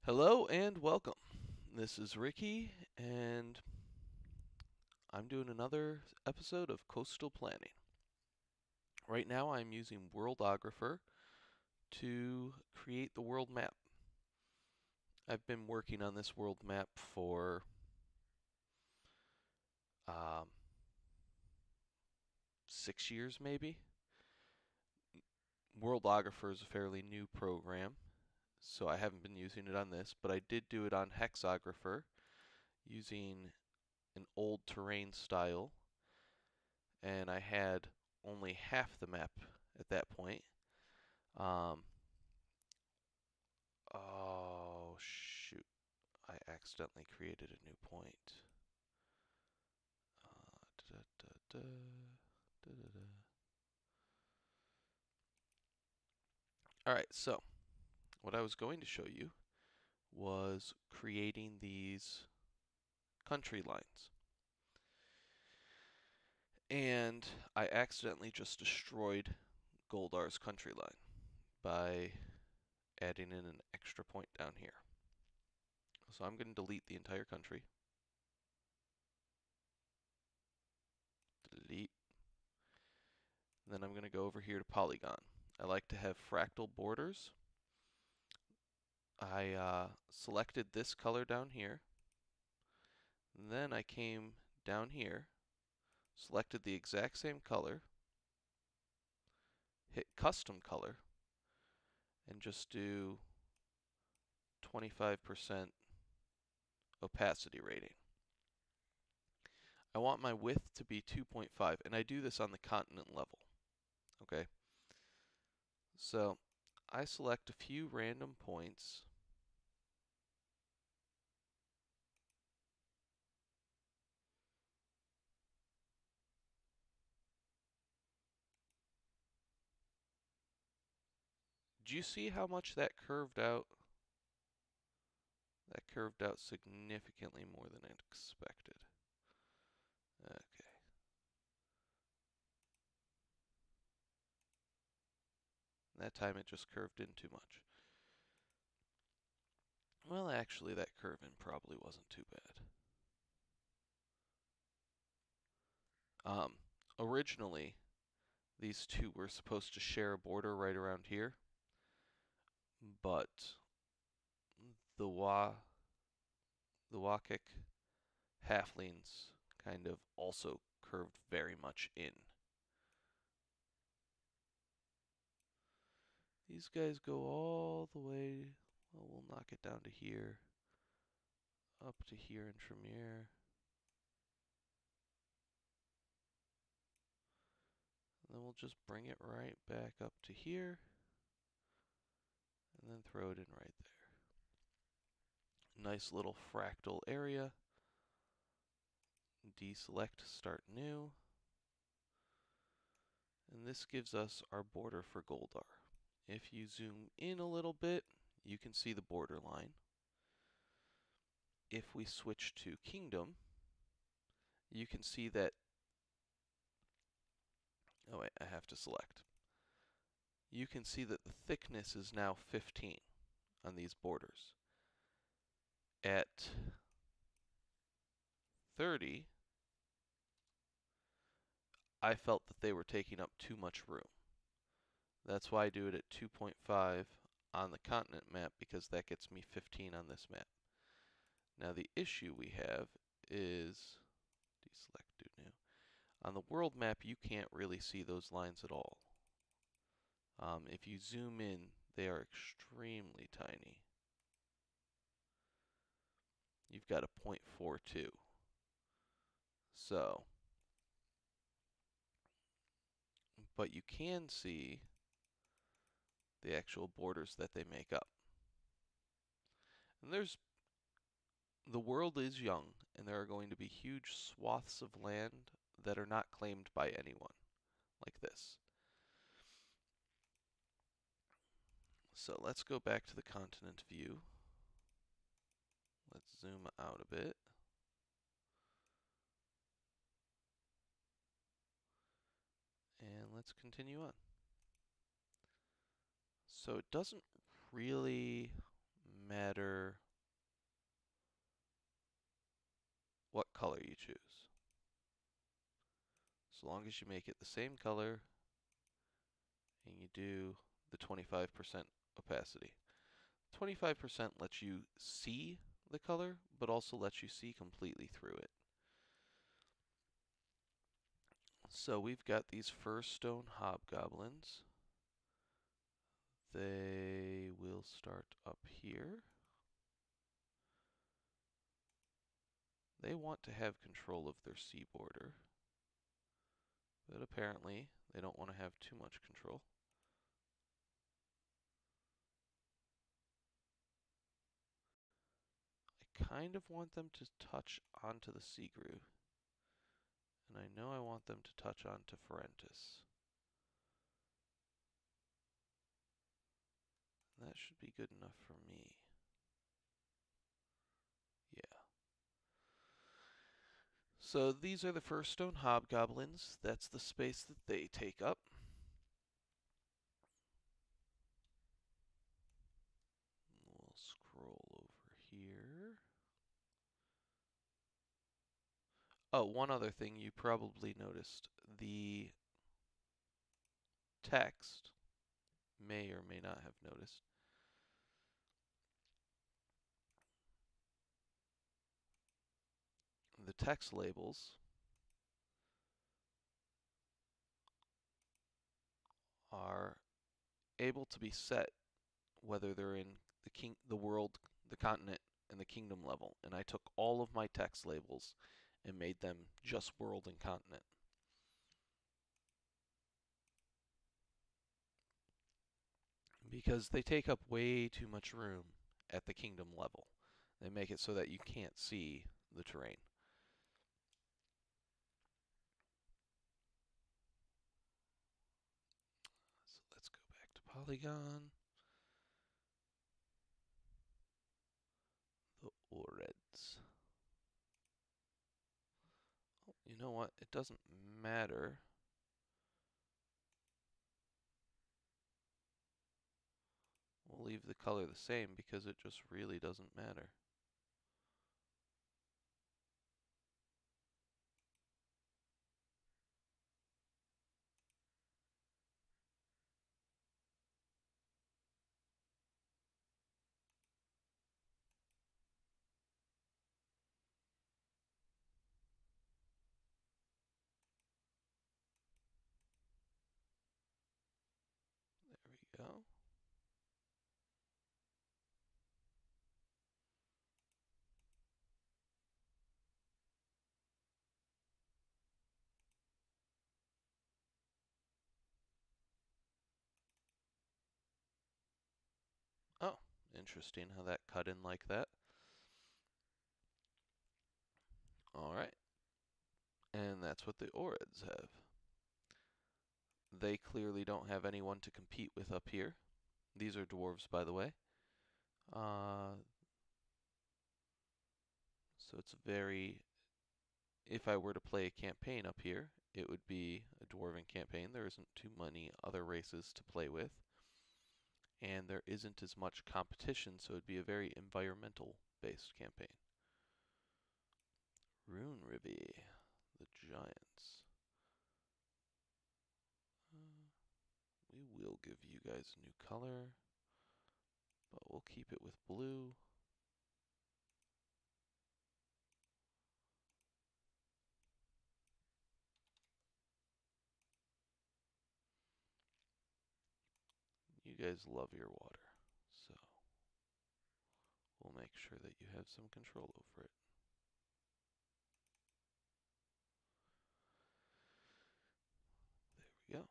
Hello and welcome. This is Ricky, and I'm doing another episode of Coastal Planning. Right now, I'm using Worldographer to create the world map. I've been working on this world map for um, 6 years, maybe. Worldographer is a fairly new program, so I haven't been using it on this, but I did do it on Hexographer using an old terrain style, and I had only half the map at that point. Um, oh shoot, I accidentally created a new point. Da, da, da, da, da, da. Alright, so what I was going to show you was creating these country lines. And I accidentally just destroyed Goldar's country line by adding in an extra point down here. So I'm going to delete the entire country. Delete. Then I'm going to go over here to polygon. I like to have fractal borders. I selected this color down here. Then I came down here, selected the exact same color, hit custom color, and just do 25% opacity rating. I want my width to be 2.5, and I do this on the continent level. Okay, so I select a few random points. Do you see how much that curved out? That curved out significantly more than I expected. Okay. That time it just curved in too much. Well, actually, that curve-in probably wasn't too bad. Originally, these two were supposed to share a border right around here, but the Wakik halflings kind of also curved very much in. These guys go all the way, well, we'll knock it down to here, up to here in Tremere. And then we'll just bring it right back up to here, and then throw it in right there. Nice little fractal area. Deselect, start new. And this gives us our border for Goldar. If you zoom in a little bit, you can see the border line. If we switch to Kingdom, you can see that, oh wait, I have to select. You can see that the thickness is now 15 on these borders. At 30, I felt that they were taking up too much room. That's why I do it at 2.5 on the continent map, because that gets me 15 on this map. Now the issue we have is, deselect, do new. On the world map, you can't really see those lines at all. If you zoom in, they are extremely tiny. You've got a 0.42. So, but you can see the actual borders that they make up. And the world is young, and there are going to be huge swaths of land that are not claimed by anyone, like this. So let's go back to the continent view. Let's zoom out a bit. And let's continue on. So it doesn't really matter what color you choose. As long as you make it the same color and you do the 25% opacity. 25% lets you see the color, but also lets you see completely through it. So we've got these fir stone hobgoblins. They will start up here. They want to have control of their sea border, but apparently they don't want to have too much control. I kind of want them to touch onto the sea grue, and I know I want them to touch onto Ferentis. That should be good enough for me. Yeah. So these are the fir stone hobgoblins. That's the space that they take up. We'll scroll over here. Oh, one other thing you probably noticed. The text, may or may not have noticed, the text labels are able to be set whether they're in the world, the continent, and the kingdom level. And I took all of my text labels and made them just world and continent. Because they take up way too much room at the kingdom level. They make it so that you can't see the terrain. So let's go back to Polygon. The OREDs. Oh, you know what? It doesn't matter. We'll leave the color the same because it just really doesn't matter. There we go. Oh, interesting how that cut in like that. Alright. And that's what the OREDs have. They clearly don't have anyone to compete with up here. These are dwarves, by the way. So it's very... If I were to play a campaign up here, it would be a dwarven campaign. There isn't too many other races to play with. And there isn't as much competition, so it'd be a very environmental-based campaign. Rune Ribby, the giants. We will give you guys a new color, but we'll keep it with blue. You guys love your water, so we'll make sure that you have some control over it. There we go.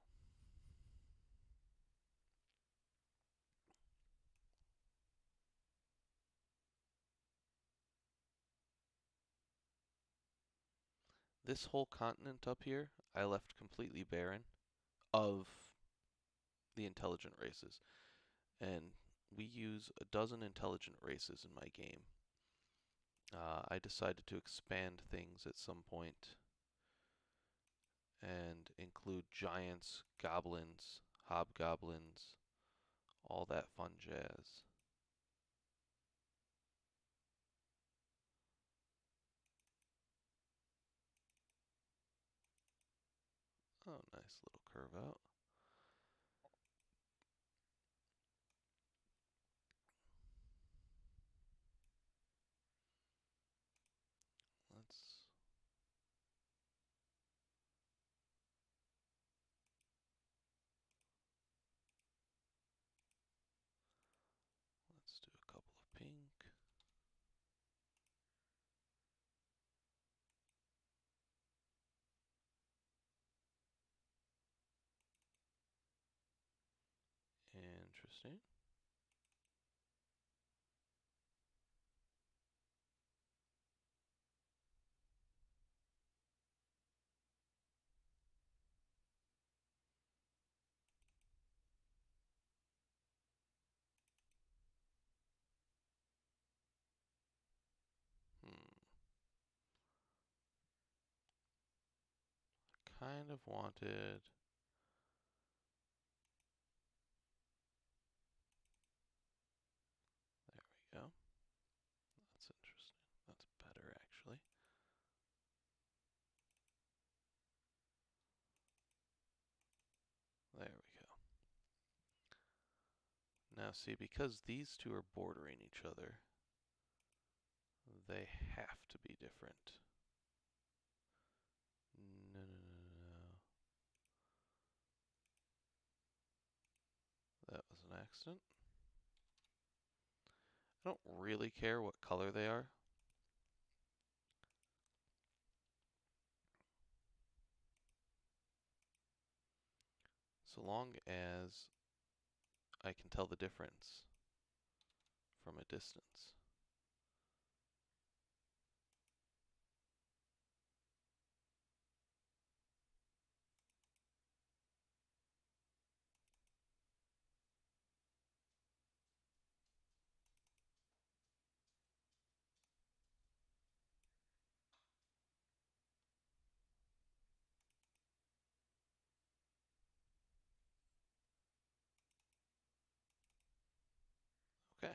This whole continent up here, I left completely barren of the intelligent races. And we use a dozen intelligent races in my game. I decided to expand things at some point and include giants, goblins, hobgoblins, all that fun jazz. Oh, nice little curve out. Let's do a couple of pink. Interesting. Kind of wanted. There we go. That's interesting. That's better, actually. There we go. Now see, because these two are bordering each other, they have to be different. No, no, no, no. That was an accident. I don't really care what color they are. So long as I can tell the difference from a distance. Okay.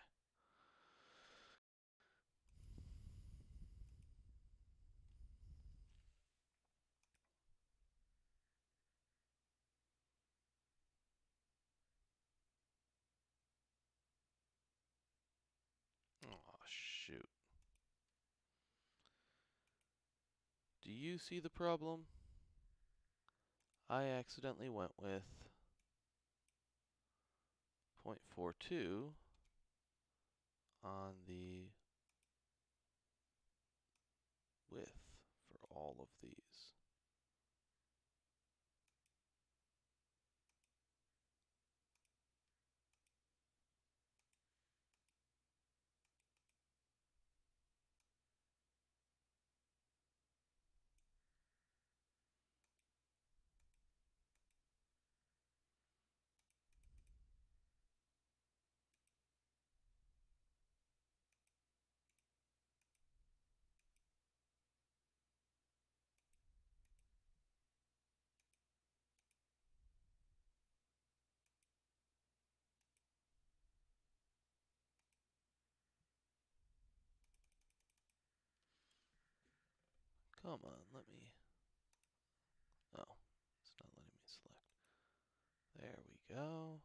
Oh, shoot. Do you see the problem? I accidentally went with 0.42 on the width for all of these. Come on, let me... Oh, it's not letting me select. There we go.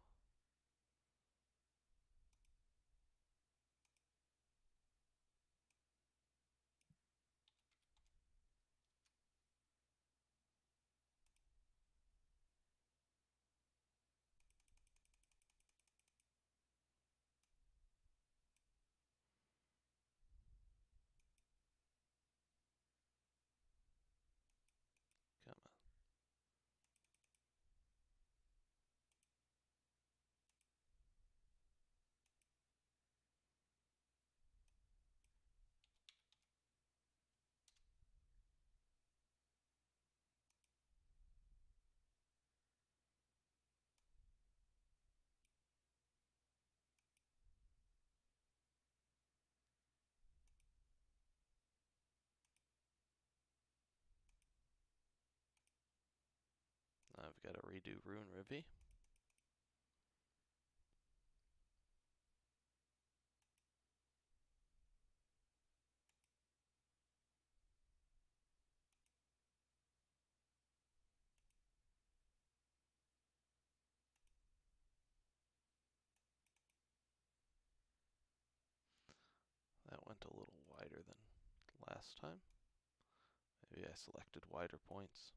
Come on. I've got to redo Rune Rivy. a little wider than last time. Maybe I selected wider points.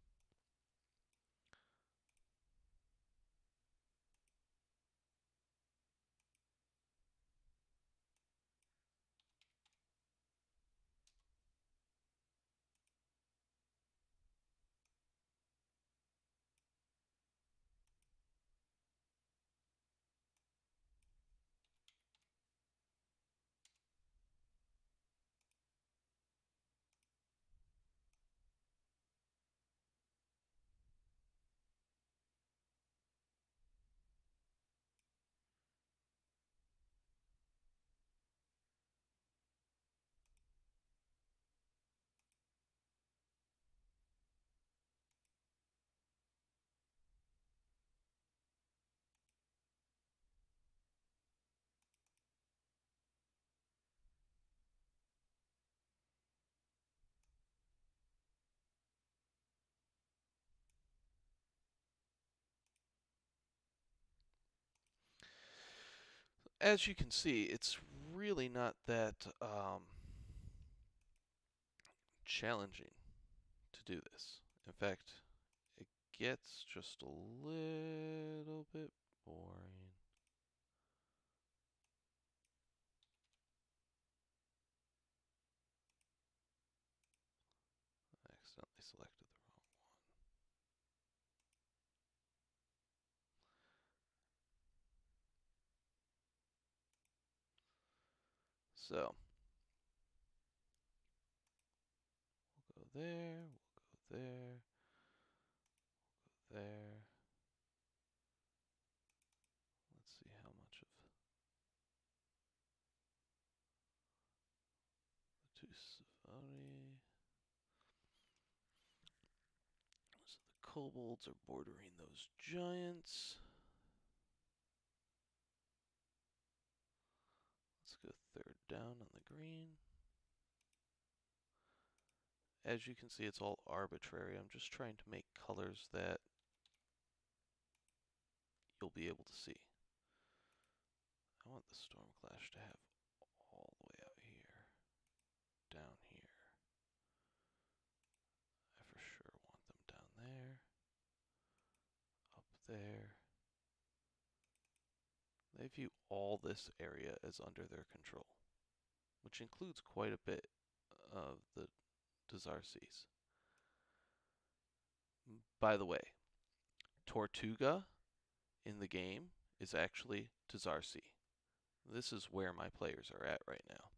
As you can see, it's really not that challenging to do this. In fact, it gets just a little bit boring. I accidentally selected the wrong one. So, we'll go there, we'll go there, there. Let's see how much of the two Safari. So the kobolds are bordering those giants. Let's go third down on the green. As you can see, it's all arbitrary. I'm just trying to make colors that you'll be able to see. I want the Stormclash to have all the way out here, down here. I for sure want them down there, up there. They view all this area as under their control, which includes quite a bit of the Dazar'sis. By the way, Tortuga in the game is actually Dazar'si. This is where my players are at right now.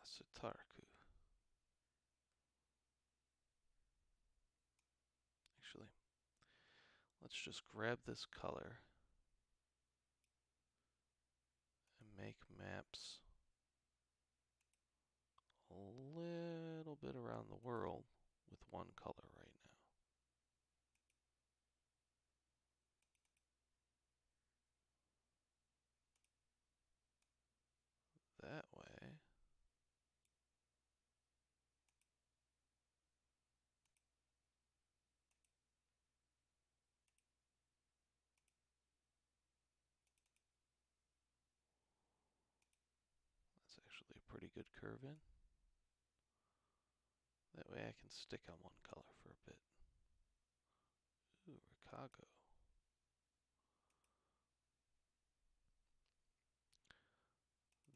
Sitarku. Actually, let's just grab this color and make maps a little bit around the world with one color right now. That way, that's actually a pretty good curve in. That way I can stick on one color for a bit. Ooh, Ricago.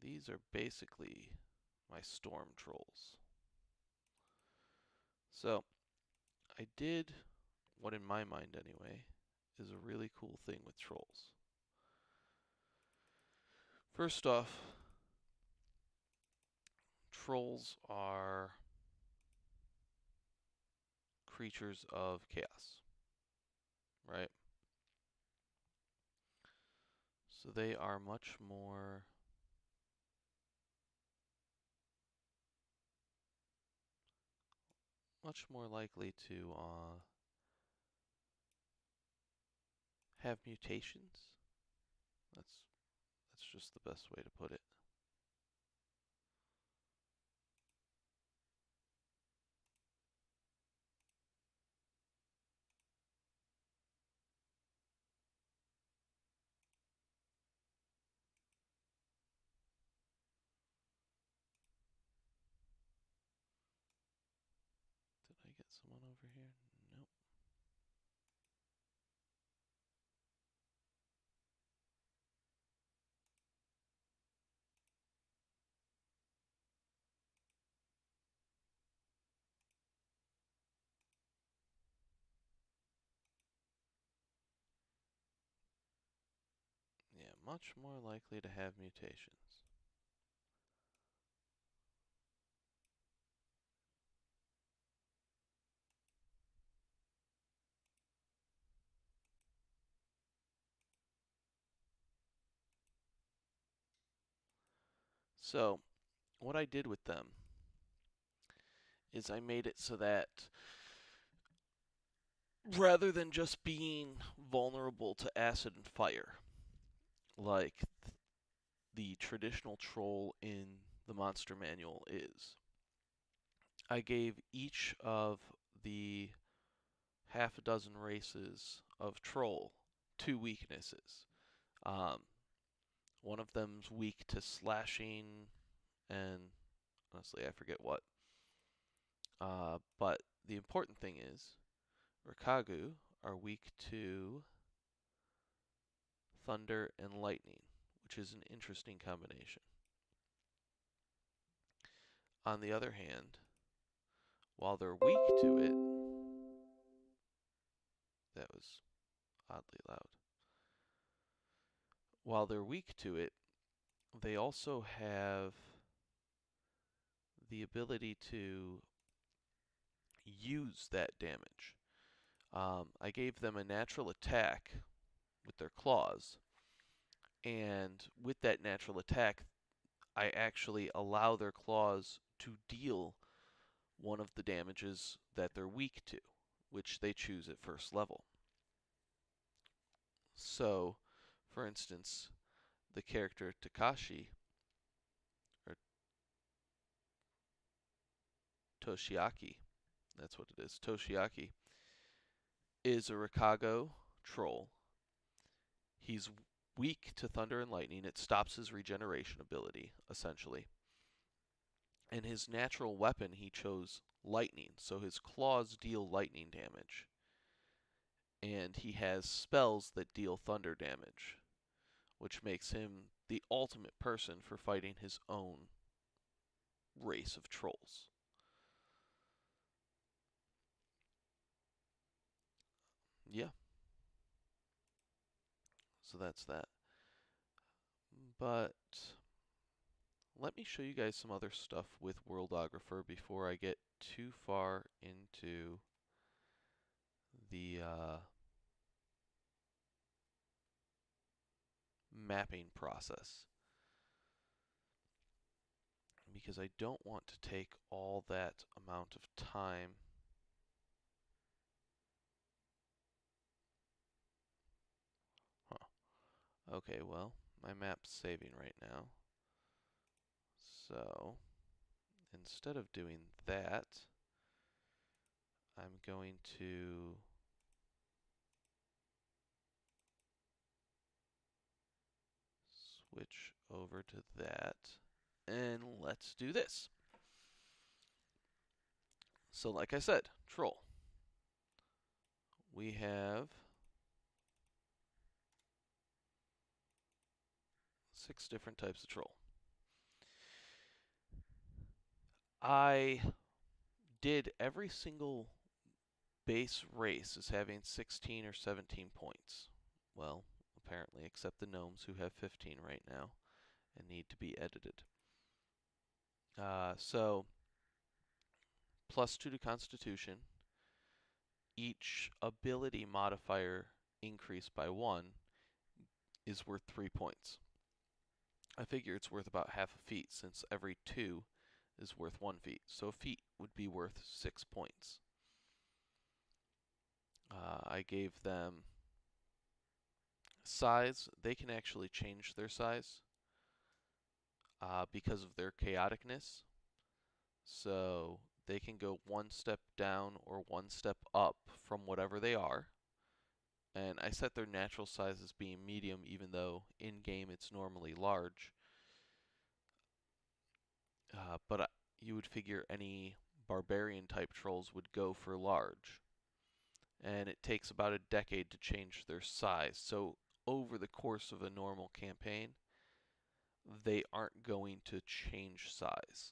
These are basically my storm trolls. So, I did what in my mind anyway is a really cool thing with trolls. First off, trolls are creatures of chaos, right? So they are much more likely to have mutations. That's just the best way to put it. someone over here? Nope. Yeah, much more likely to have mutations. So, what I did with them is I made it so that rather than just being vulnerable to acid and fire, like the traditional troll in the monster manual is, I gave each of the half a dozen races of troll two weaknesses. Um, one of them's weak to slashing, and honestly, I forget what. But the important thing is, Rikagu are weak to thunder and lightning, which is an interesting combination. On the other hand, while they're weak to it, that was oddly loud. While they're weak to it, they also have the ability to use that damage. I gave them a natural attack with their claws, and with that natural attack, I actually allow their claws to deal one of the damages that they're weak to, which they choose at first level. So, for instance, the character Takashi, or Toshiaki, that's what it is, Toshiaki, is a Rikago troll. He's weak to thunder and lightning. It stops his regeneration ability, essentially. And his natural weapon, he chose lightning, so his claws deal lightning damage. And he has spells that deal thunder damage, which makes him the ultimate person for fighting his own race of trolls. Yeah, so that's that. But let me show you guys some other stuff with Worldographer before I get too far into the mapping process, because I don't want to take all that amount of time. Huh. Okay, well, my map's saving right now. So, instead of doing that, I'm going to switch over to that, and let's do this. So like I said, troll. We have 6 different types of troll. I did every single base race as having 16 or 17 points. Well, apparently, except the gnomes who have 15 right now and need to be edited. So, +2 to Constitution. Each ability modifier increased by 1 is worth 3 points. I figure it's worth about half a feat since every 2 is worth 1 feat. So a feat would be worth 6 points. I gave them size. They can actually change their size because of their chaoticness. So they can go 1 step down or 1 step up from whatever they are. And I set their natural size as being medium, even though in-game it's normally large. But you would figure any barbarian type trolls would go for large. And it takes about a decade to change their size. So over the course of a normal campaign, they aren't going to change size.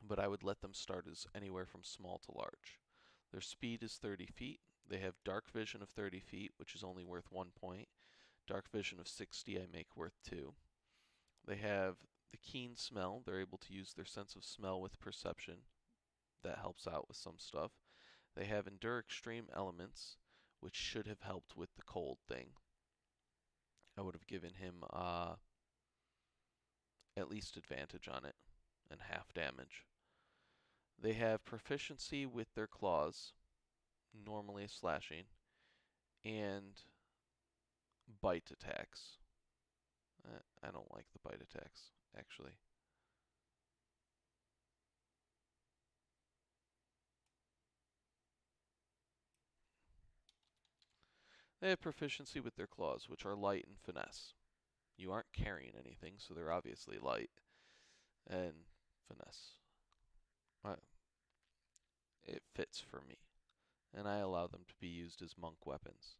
But I would let them start as anywhere from small to large. Their speed is 30 feet. They have dark vision of 30 feet, which is only worth 1 point. Dark vision of 60 I make worth 2. They have the keen smell. They're able to use their sense of smell with perception. That helps out with some stuff. They have endure extreme elements, which should have helped with the cold thing. I would have given him at least advantage on it and half damage. They have proficiency with their claws, normally slashing, and bite attacks. I don't like the bite attacks, actually. They have proficiency with their claws, which are light and finesse. You aren't carrying anything, so they're obviously light and finesse. It fits for me, and I allow them to be used as monk weapons.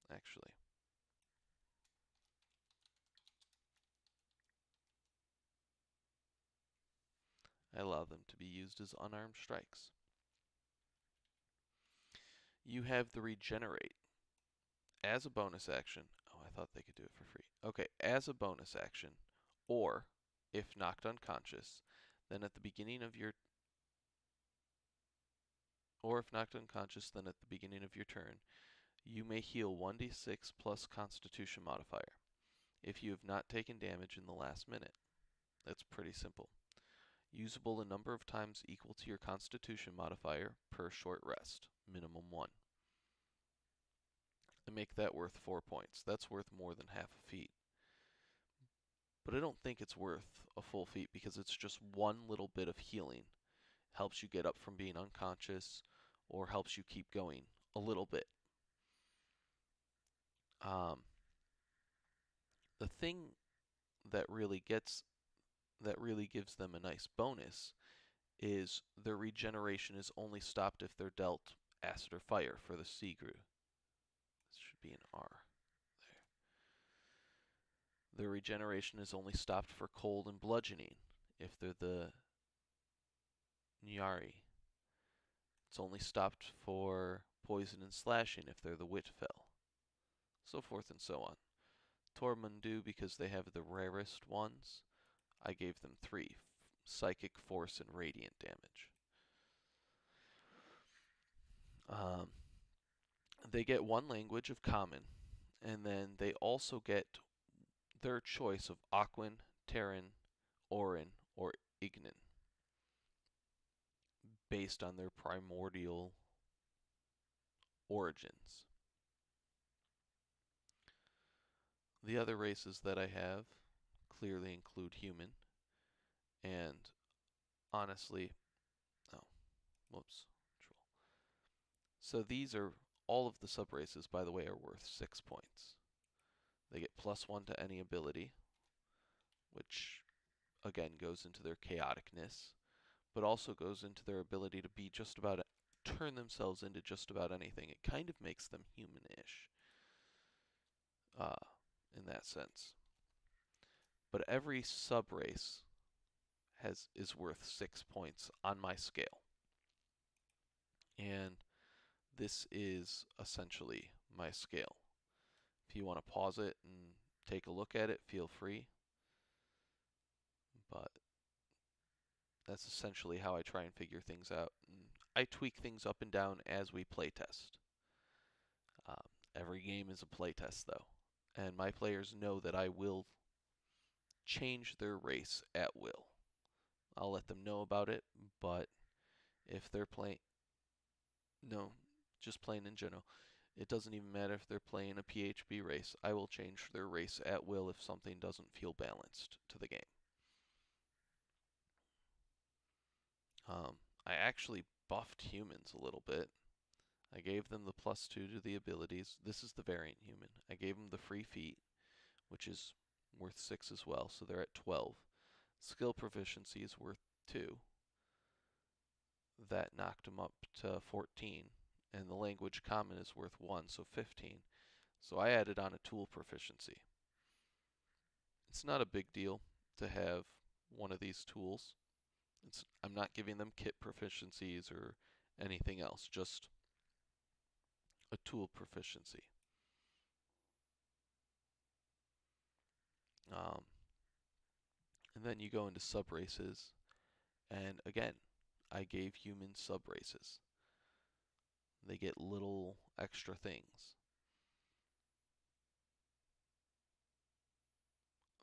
Actually, I allow them to be used as unarmed strikes. You have the regenerate. As a bonus action, oh, I thought they could do it for free. Okay, as a bonus action, or if knocked unconscious, then at the beginning of your turn, you may heal 1d6 plus Constitution modifier if you have not taken damage in the last minute. That's pretty simple. Usable a number of times equal to your Constitution modifier per short rest, minimum 1. And make that worth 4 points. That's worth more than half a feat. But I don't think it's worth a full feat because it's just one little bit of healing. Helps you get up from being unconscious or helps you keep going a little bit. The thing that really gives them a nice bonus is their regeneration is only stopped if they're dealt acid or fire for the Seagrew. This should be an R. There. Their regeneration is only stopped for cold and bludgeoning if they're the Nyari. It's only stopped for poison and slashing if they're the Whitfell. So forth and so on. Tormundu, because they have the rarest ones, I gave them 3. Psychic, Force, and Radiant damage. They get 1 language of Common, and then they also get their choice of Aquan, Terran, Orin, or Ignan, based on their primordial origins. The other races that I have clearly include human, and honestly, oh, whoops, troll. So these are, all of the subraces, by the way, are worth 6 points. They get +1 to any ability, which again goes into their chaoticness, but also goes into their ability to be just about, turn themselves into just about anything. It kind of makes them human-ish, in that sense. But every subrace is worth 6 points on my scale. And this is essentially my scale. If you want to pause it and take a look at it, feel free. But that's essentially how I try and figure things out. And I tweak things up and down as we playtest. Every game is a playtest, though. And my players know that I will change their race at will. I'll let them know about it, but if they're playing... No, just playing in general. It doesn't even matter if they're playing a PHB race. I will change their race at will if something doesn't feel balanced to the game. I actually buffed humans a little bit. I gave them the +2 to the abilities. This is the variant human. I gave them the free feat, which is worth 6 as well, so they're at 12. Skill proficiency is worth 2. That knocked them up to 14. And the language common is worth 1, so 15. So I added on a tool proficiency. It's not a big deal to have one of these tools. I'm not giving them kit proficiencies or anything else, just a tool proficiency. And then you go into sub-races, and again, I gave humans sub-races. They get little extra things.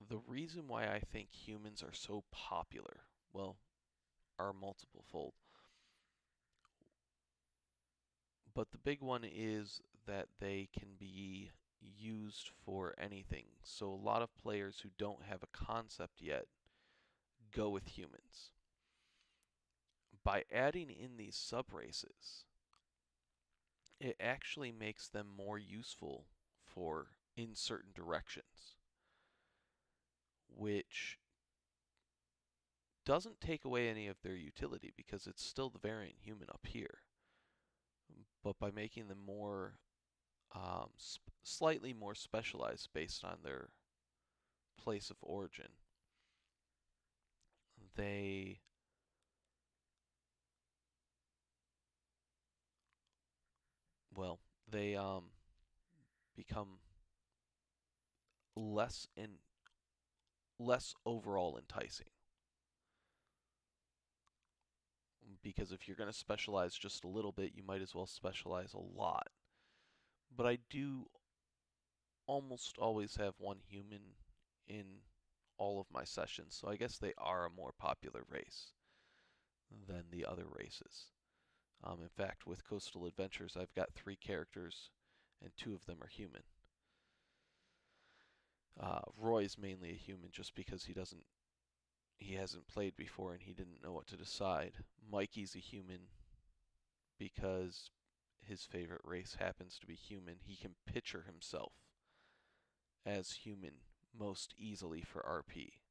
The reason why I think humans are so popular, well, are multiple fold. But the big one is that they can be used for anything. So a lot of players who don't have a concept yet go with humans. By adding in these sub-races, it actually makes them more useful for in certain directions, which doesn't take away any of their utility because it's still the variant human up here. But by making them more slightly more specialized based on their place of origin, they they become less overall enticing. Because if you're going to specialize just a little bit, you might as well specialize a lot. But I do almost always have one human in all of my sessions, so I guess they are a more popular race than the other races. In fact, with Coastal Adventures, I've got 3 characters, and 2 of them are human. Roy's mainly a human just because he hasn't played before and he didn't know what to decide. Mikey's a human because his favorite race happens to be human. He can picture himself as human most easily for RP.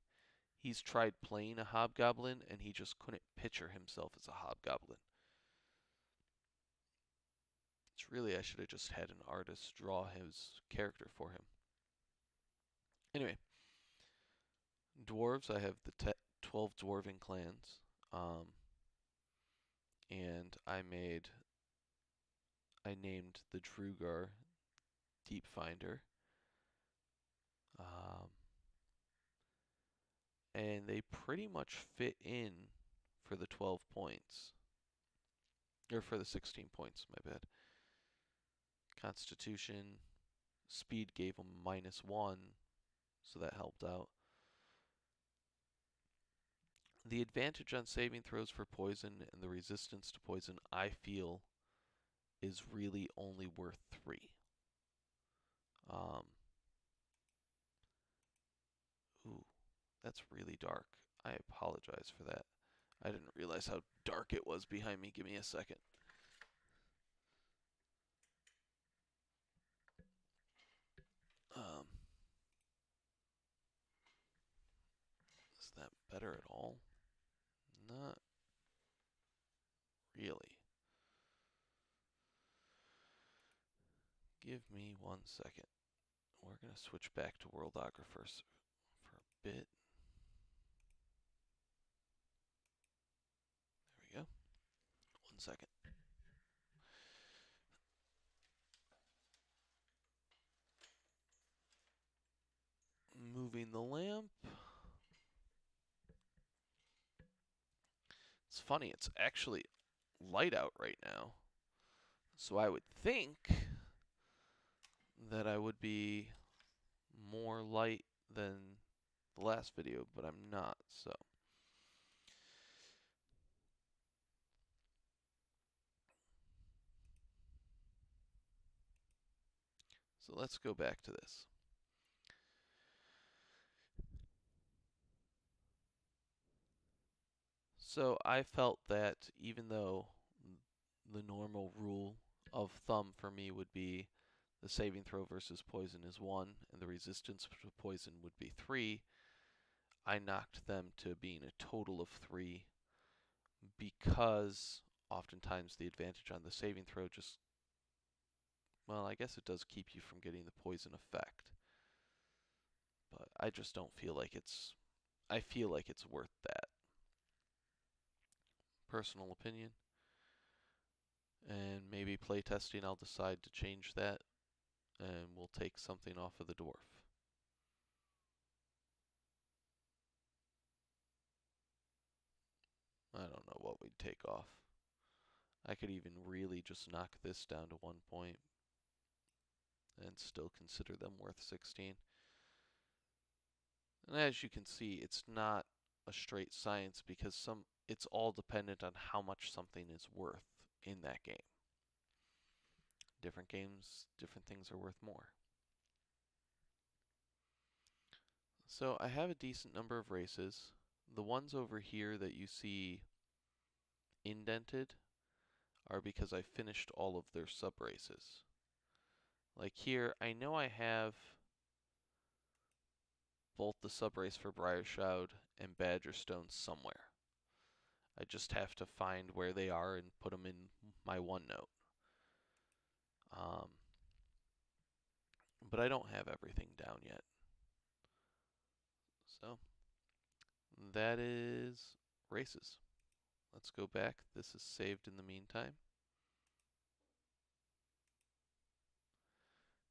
He's tried playing a hobgoblin and he just couldn't picture himself as a hobgoblin. It's really, I should have just had an artist draw his character for him. Anyway, dwarves, I have the 12 dwarven clans, and I named the Drugar Deep Finder, and they pretty much fit in for the 12 points, or for the 16 points, my bad. Constitution, speed gave them -1, so that helped out. The advantage on saving throws for poison and the resistance to poison, I feel, is really only worth 3. Ooh, that's really dark. I apologize for that. I didn't realize how dark it was behind me. Give me a second. Is that better at all? Not really. Give me 1 second. We're going to switch back to Worldographer for a bit. There we go. 1 second. Moving the lamp. It's funny, it's actually light out right now. So I would think that I would be more light than the last video, but I'm not, so. So let's go back to this. So I felt that even though the normal rule of thumb for me would be the saving throw versus poison is 1, and the resistance to poison would be 3. I knocked them to being a total of 3 because oftentimes the advantage on the saving throw just, well, I guess it does keep you from getting the poison effect. But I just don't feel like I feel like it's worth that. Personal opinion. And maybe playtesting I'll decide to change that and we'll take something off of the dwarf. I don't know what we'd take off. I could even really just knock this down to 1 point and still consider them worth 16. And as you can see, it's not a straight science because it's all dependent on how much something is worth in that game. Different games, different things are worth more. So I have a decent number of races. The ones over here that you see indented are because I finished all of their sub races. Like here, I know I have both the sub race for Briarshroud and Badgerstone somewhere. I just have to find where they are and put them in my OneNote. But I don't have everything down yet. So that is races. Let's go back. This is saved in the meantime.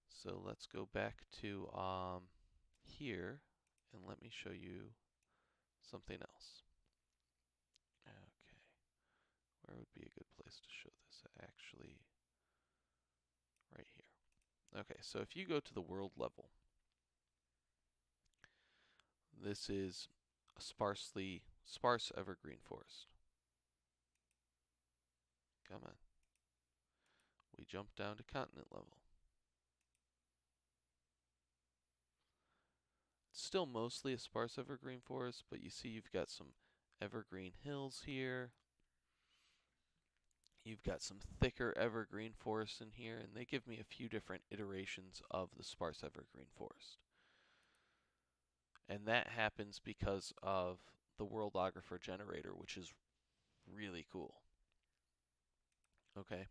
So let's go back to here and let me show you something else. Okay, where would be a good place to show this? Actually, right here. Okay, so if you go to the world level, this is a sparse evergreen forest. Come on. We jump down to continent level. It's still mostly a sparse evergreen forest, but you see you've got some evergreen hills here. You've got some thicker evergreen forests in here, and they give me a few different iterations of the sparse evergreen forest. And that happens because of the Worldographer generator, which is really cool. Okay.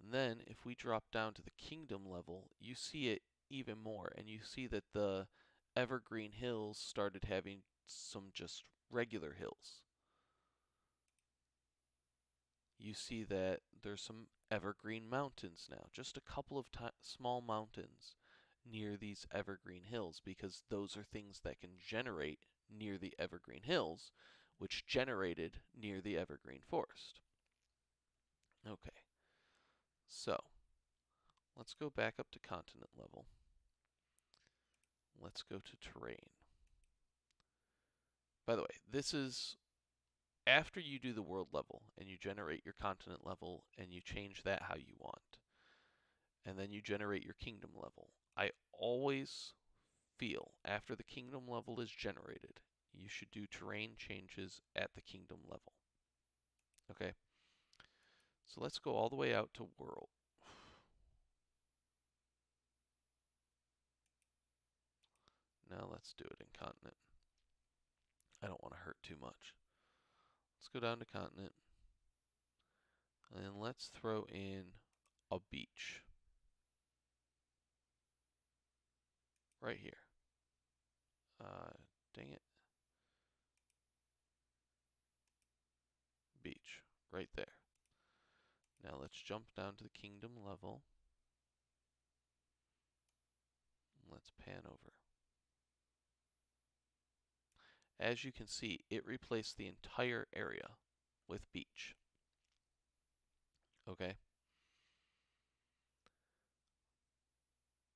And then if we drop down to the kingdom level, you see it even more, and you see that the evergreen hills started having some just regular hills. You see that there's some evergreen mountains now, just a couple of small mountains near these evergreen hills, because those are things that can generate near the evergreen hills, which generated near the evergreen forest. Okay, so let's go back up to continent level. Let's go to terrain. By the way, this is after you do the world level and you generate your continent level and you change that how you want, and then you generate your kingdom level. I always feel after the kingdom level is generated, you should do terrain changes at the kingdom level. Okay, so let's go all the way out to world. Now let's do it in continent. I don't want to hurt too much. Let's go down to continent, and let's throw in a beach right here. Dang it. Beach right there. Now let's jump down to the kingdom level. Let's pan over. As you can see, it replaced the entire area with beach. Okay?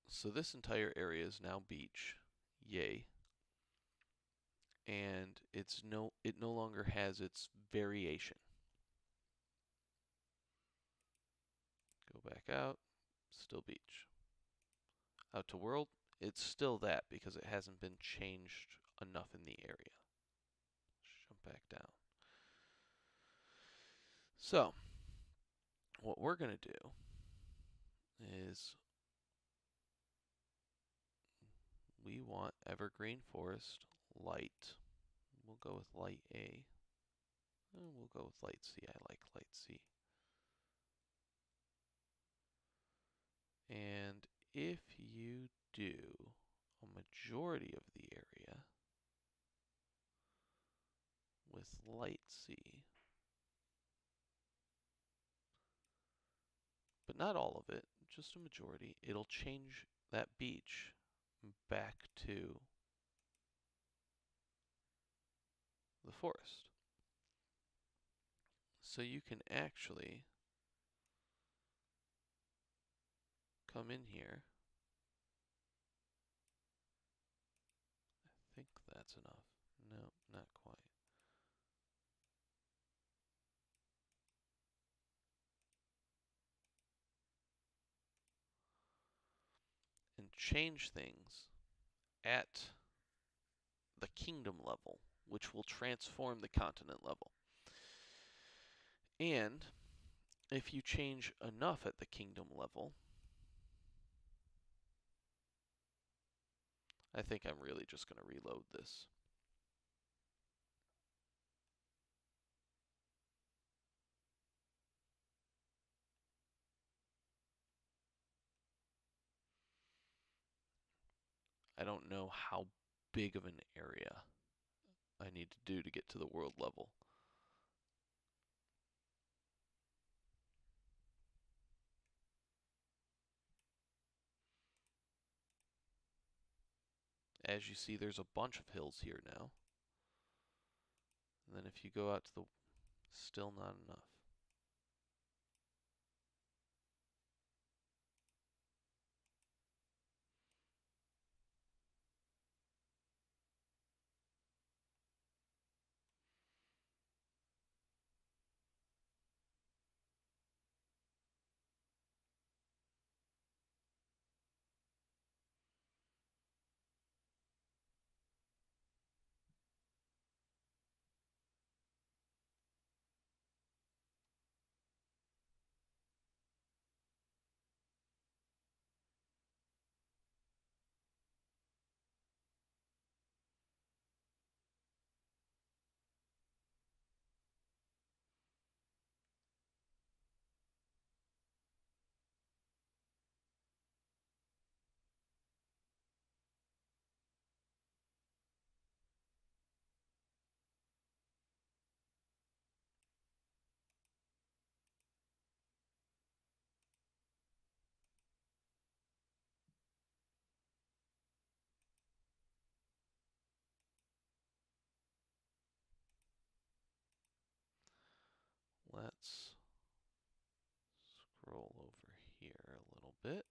So this entire area is now beach. Yay. And it no longer has its variation. Go back out, still beach. Out to world, it's still that because it hasn't been changed enough in the area. Jump back down. So, what we're going to do is we want evergreen forest light. We'll go with light A. And we'll go with light C. I like light C. And if you do a majority of the area with light C, but not all of it, just a majority, it'll change that beach back to the forest. So you can actually come in here. I think that's enough. No, not quite. And change things at the kingdom level, which will transform the continent level. And if you change enough at the kingdom level, I think I'm really just going to reload this. I don't know how big of an area I need to do to get to the world level. As you see, there's a bunch of hills here now. And then if you go out to the... still not enough. Let's scroll over here a little bit.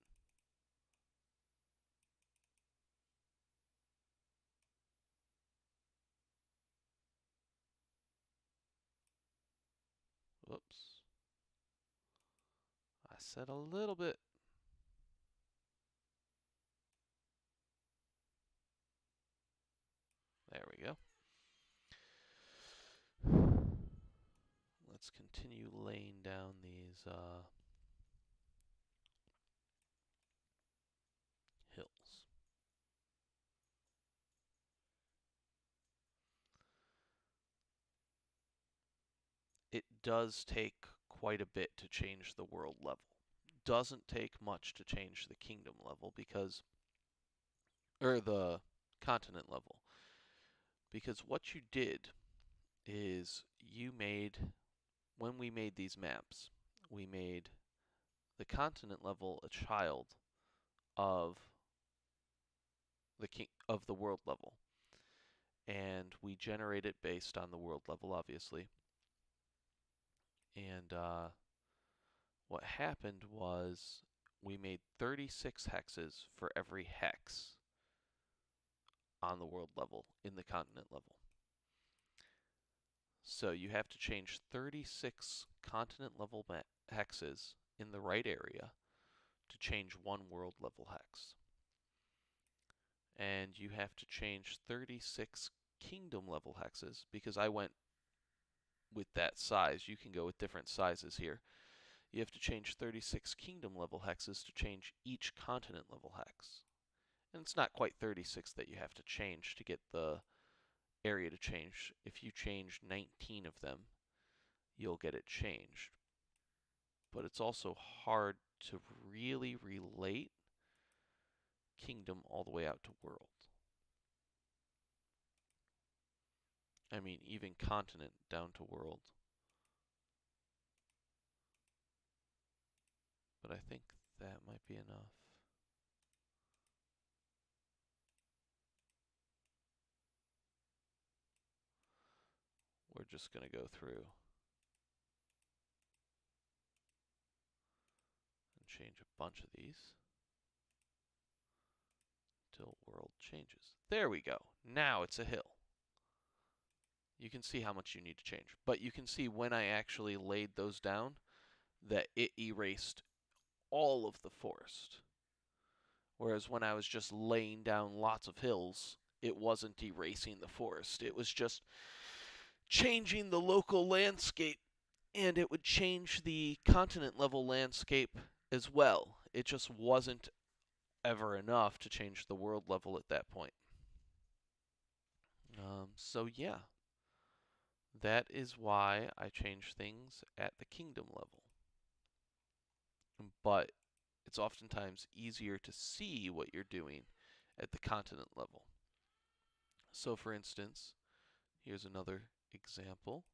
Whoops. I said a little bit. There we go. Let's continue laying down these hills. It does take quite a bit to change the world level. Doesn't take much to change the kingdom level because, or the continent level, because what you did is you made, when we made these maps, we made the continent level a child of the world level, and we generate it based on the world level, obviously. And what happened was we made 36 hexes for every hex on the world level in the continent level. So you have to change 36 continent level hexes in the right area to change one world level hex. And you have to change 36 kingdom level hexes, because I went with that size. You can go with different sizes here. you have to change 36 kingdom level hexes to change each continent level hex. And it's not quite 36 that you have to change to get the area to change. If you change 19 of them, you'll get it changed. But it's also hard to really relate kingdom all the way out to world. I mean, even continent down to world. But I think that might be enough. We're just going to go through and change a bunch of these until world changes. There we go. Now it's a hill. You can see how much you need to change. But you can see when I actually laid those down that it erased all of the forest. Whereas when I was just laying down lots of hills, it wasn't erasing the forest. It was just changing the local landscape, and it would change the continent level landscape as well. It just wasn't ever enough to change the world level at that point. So yeah, that is why I change things at the kingdom level. But it's oftentimes easier to see what you're doing at the continent level. So for instance, here's another example.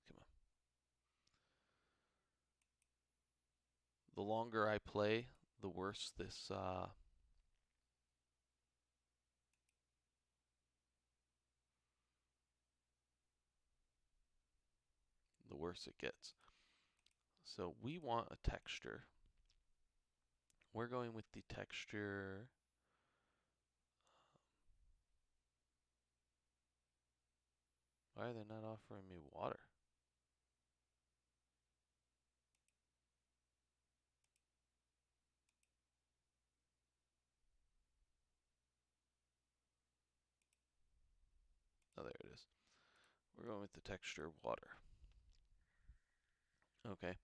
Come on. The longer I play, the worse this the worse it gets. So we want a texture. We're going with the texture. Why are they not offering me water? Oh, there it is. We're going with the texture water. Okay.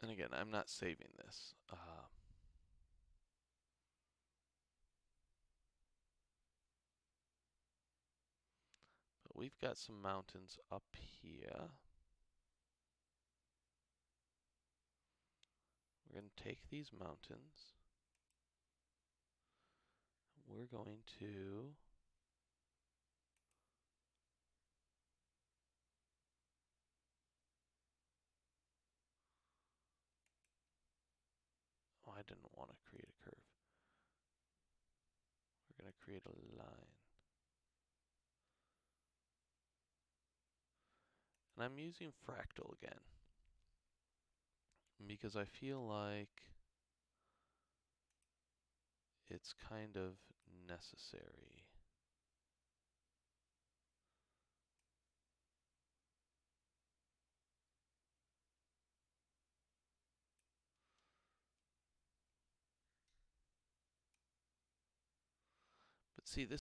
And again, I'm not saving this. But we've got some mountains up here. We're going to take these mountains. We're going to oh, I didn't want to create a curve. We're going to create a line. And I'm using fractal again because I feel like it's kind of necessary. But see, this